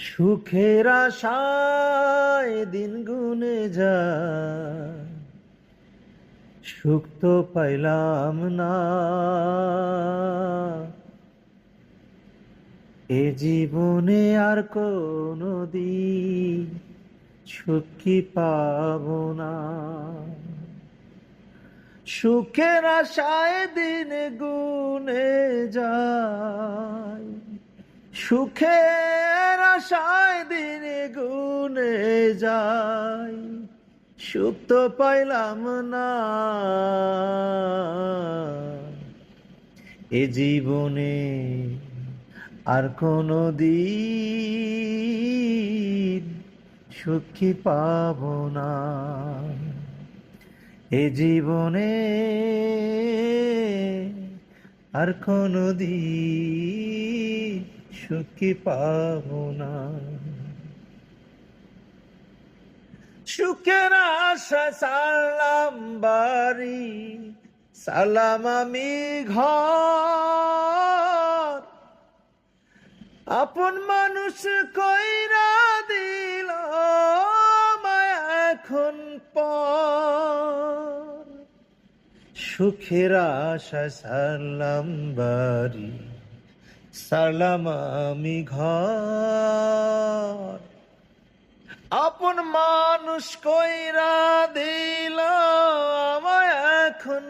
সুখের আশায় দিন গুনে যায়, সুখ তো পাইলাম না। এ জীবনে আর কোনো দিন সুখ কি পাবো না। সুখের আশায় দিন গুনে যায়, সুখের আশায় দিন গুনে যায়, সুখ তো পাইলাম না। এ জীবনে আর কোনো দিন সুখ কি পাবো না। এ জীবনে আর কোনো দিন সুখ কি পাবো না। সুখের আশা সালাম বাড়ি, সালাম আমি ঘর, আপন মানুষ কইরা দিল মায়া এখন পর। সুখের আশা সালাম বাড়ি, সালাম আমি ঘর, আপন মানুষ কইরা দিল আমায় এখন